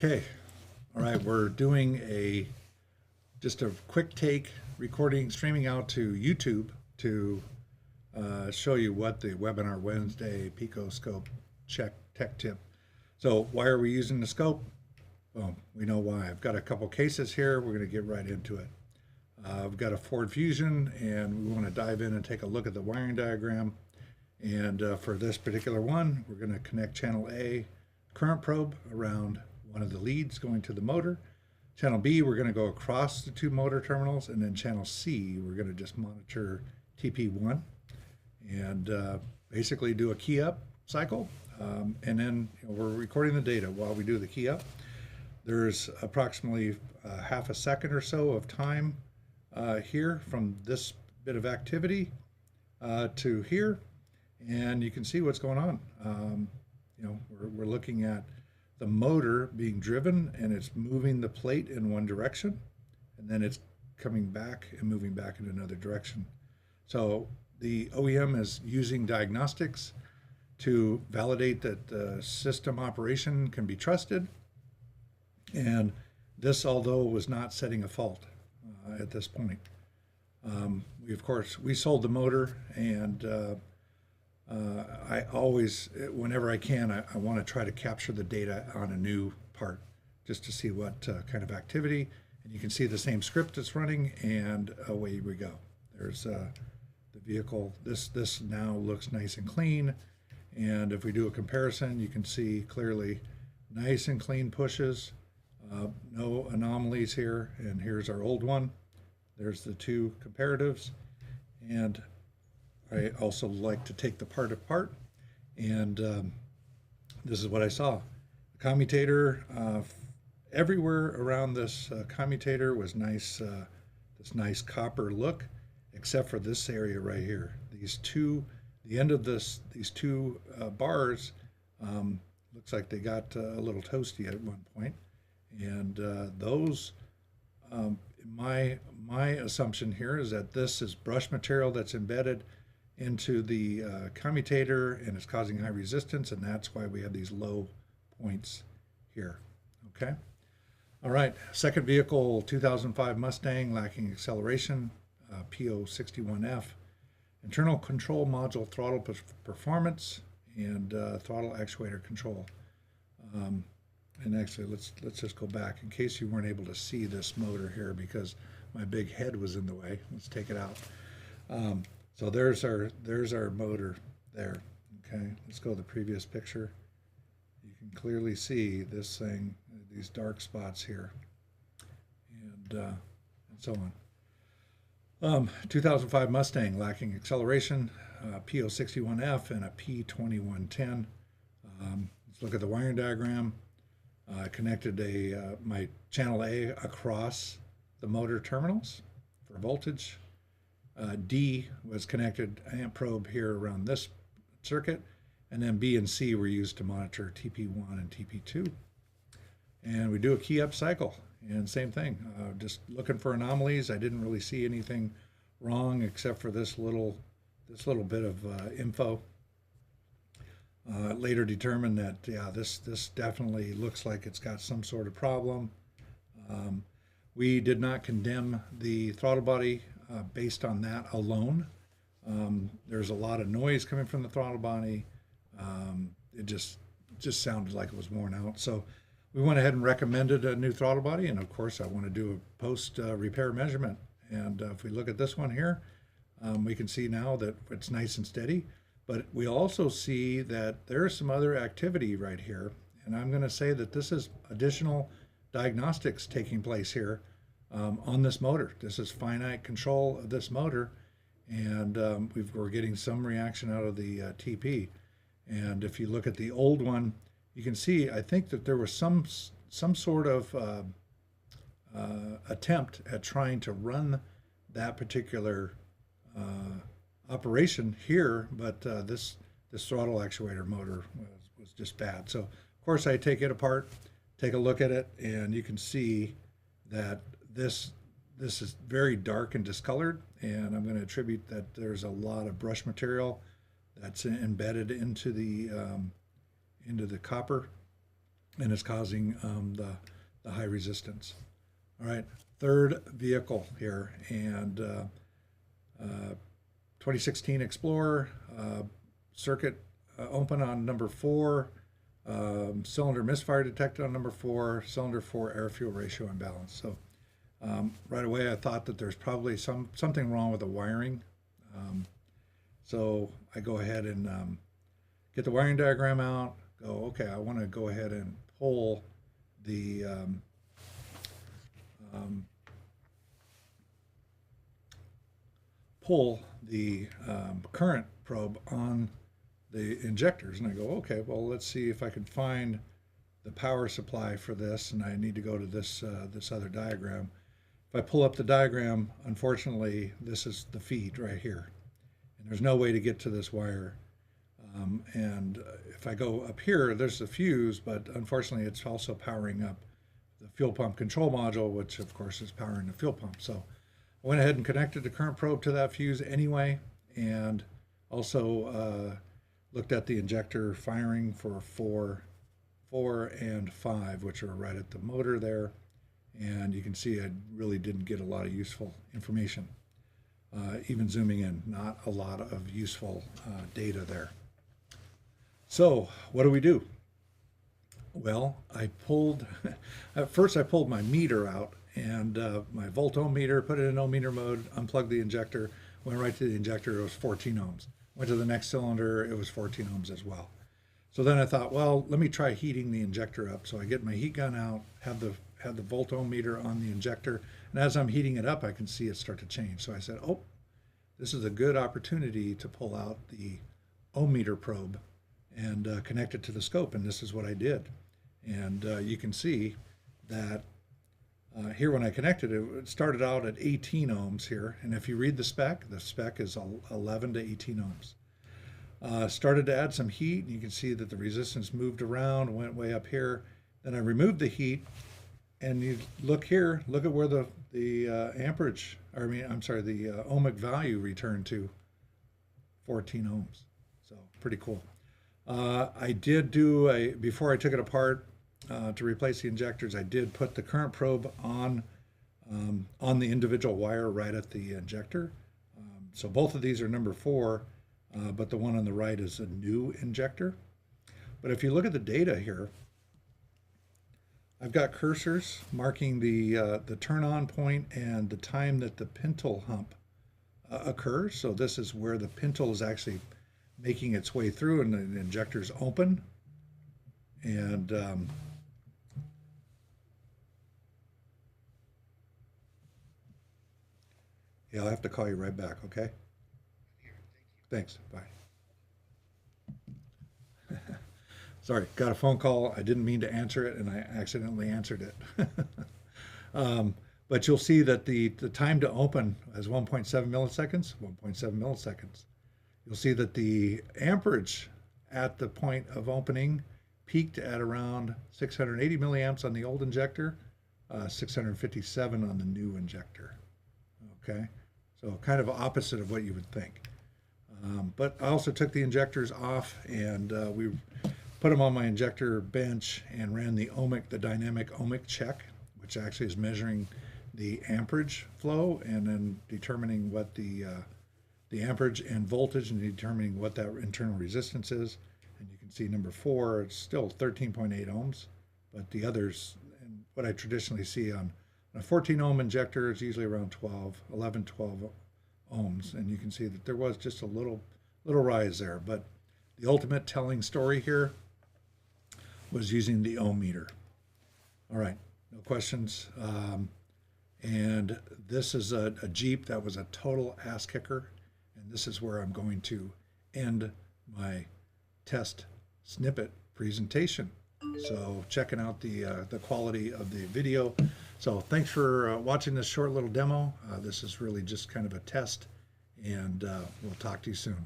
Okay, all right, we're doing just a quick take recording, streaming out to YouTube to show you what the Webinar Wednesday Picoscope check tech tip. So why are we using the scope? Well, we know why. I've got a couple cases here. We're going to get right into it. I've got a Ford Fusion, and we want to dive in and take a look at the wiring diagram. And for this particular one, we're going to connect channel A current probe around one of the leads going to the motor. Channel B, we're going to go across the two motor terminals, and then channel C, we're going to just monitor TP1 and basically do a key up cycle. And then we're recording the data while we do the key up. There's approximately half a second or so of time here from this bit of activity to here, and you can see what's going on. We're looking at the motor being driven, and it's moving the plate in one direction, and then it's coming back and moving back in another direction. So the OEM is using diagnostics to validate that the system operation can be trusted. And this, although was not setting a fault at this point. We sold the motor, and I always, whenever I can, I want to try to capture the data on a new part just to see what kind of activity. And you can see the same script that's running, and away we go. There's the vehicle. This now looks nice and clean. And if we do a comparison, you can see clearly nice and clean pushes. No anomalies here, and here's our old one. There's the two comparatives, and I also like to take the part apart, and this is what I saw. The commutator, everywhere around this commutator was nice, this nice copper look, except for this area right here. The end of these two bars looks like they got a little toasty at one point. And those, my assumption here is that this is brush material that's embedded into the commutator, and it's causing high resistance, and that's why we have these low points here. Okay. All right. Second vehicle, 2005 Mustang, lacking acceleration, PO61F, internal control module throttle performance, and throttle actuator control. And actually, let's just go back in case you weren't able to see this motor here because my big head was in the way. Let's take it out. So there's our motor there. Okay, let's go to the previous picture. You can clearly see this thing, these dark spots here, and so on. 2005 Mustang lacking acceleration, PO61F and a P2110. Let's look at the wiring diagram. I connected my channel A across the motor terminals for voltage. D was connected amp probe here around this circuit, and then B and C were used to monitor TP1 and TP2. And we do a key up cycle, and same thing, just looking for anomalies. I didn't really see anything wrong except for this little bit of info. Later determined that, yeah, this definitely looks like it's got some sort of problem. We did not condemn the throttle body based on that alone. There's a lot of noise coming from the throttle body. It just sounded like it was worn out. So we went ahead and recommended a new throttle body, and of course I want to do a post repair measurement. And if we look at this one here, we can see now that it's nice and steady. But we also see that there's some other activity right here. And I'm going to say that this is additional diagnostics taking place here on this motor. This is finite control of this motor. And we're getting some reaction out of the TP. And if you look at the old one, you can see, I think that there was some sort of attempt at trying to run that particular operation here, but this throttle actuator motor was just bad. So of course I take it apart, take a look at it, and you can see that this is very dark and discolored, and I'm going to attribute that there's a lot of brush material that's embedded into the copper and it's causing the high resistance. All right, third vehicle here, and 2016 Explorer, circuit open on number 4, cylinder misfire detected on number 4, cylinder 4 air-fuel ratio imbalance. So right away I thought that there's probably something wrong with the wiring. So I go ahead and get the wiring diagram out, go, okay, I want to go ahead and pull the current probe on the injectors. And I go, okay, well, let's see if I can find the power supply for this, and I need to go to this other diagram. If I pull up the diagram, unfortunately, this is the feed right here. And there's no way to get to this wire. And if I go up here, there's the fuse, but unfortunately, it's also powering up the fuel pump control module, which of course is powering the fuel pump. So I went ahead and connected the current probe to that fuse anyway, and also looked at the injector firing for 4 and 5, which are right at the motor there. And you can see I really didn't get a lot of useful information. Even zooming in, not a lot of useful data there. So what do we do? Well, at first I pulled my meter out and my volt ohm meter, put it in ohm meter mode, unplugged the injector, went right to the injector, it was 14 ohms. Went to the next cylinder, it was 14 ohms as well. So then I thought, well, let me try heating the injector up. So I get my heat gun out, have the volt ohm meter on the injector, and as I'm heating it up, I can see it start to change. So I said, oh, this is a good opportunity to pull out the ohm meter probe and connect it to the scope, and this is what I did. And you can see that here when I connected it, it started out at 18 ohms here, and if you read the spec is 11 to 18 ohms. Started to add some heat, and you can see that the resistance moved around, went way up here. Then I removed the heat, and you look here, look at where the amperage, the ohmic value returned to 14 ohms. So pretty cool. I did do before I took it apart to replace the injectors, I did put the current probe on the individual wire right at the injector. So both of these are number 4, but the one on the right is a new injector. But if you look at the data here, I've got cursors marking the turn on point and the time that the pintle hump occurs. So this is where the pintle is actually making its way through and the injector's open. And yeah, I'll have to call you right back, okay? Thanks, bye. Sorry, got a phone call. I didn't mean to answer it, and I accidentally answered it. But you'll see that the time to open is 1.7 milliseconds, 1.7 milliseconds. You'll see that the amperage at the point of opening peaked at around 680 milliamps on the old injector, 657 on the new injector. Okay, so kind of opposite of what you would think. But I also took the injectors off, and we put them on my injector bench and ran the dynamic ohmic check, which actually is measuring the amperage flow and then determining what the amperage and voltage and determining what that internal resistance is. And you can see number 4, it's still 13.8 ohms, but the others, and what I traditionally see on a 14 ohm injector is usually around 11, 12 ohms. And you can see that there was just a little rise there, but the ultimate telling story here was using the ohm meter. All right, no questions. And this is a Jeep that was a total ass kicker. And this is where I'm going to end my test snippet presentation. So checking out the quality of the video. So thanks for watching this short little demo. This is really just kind of a test, and we'll talk to you soon.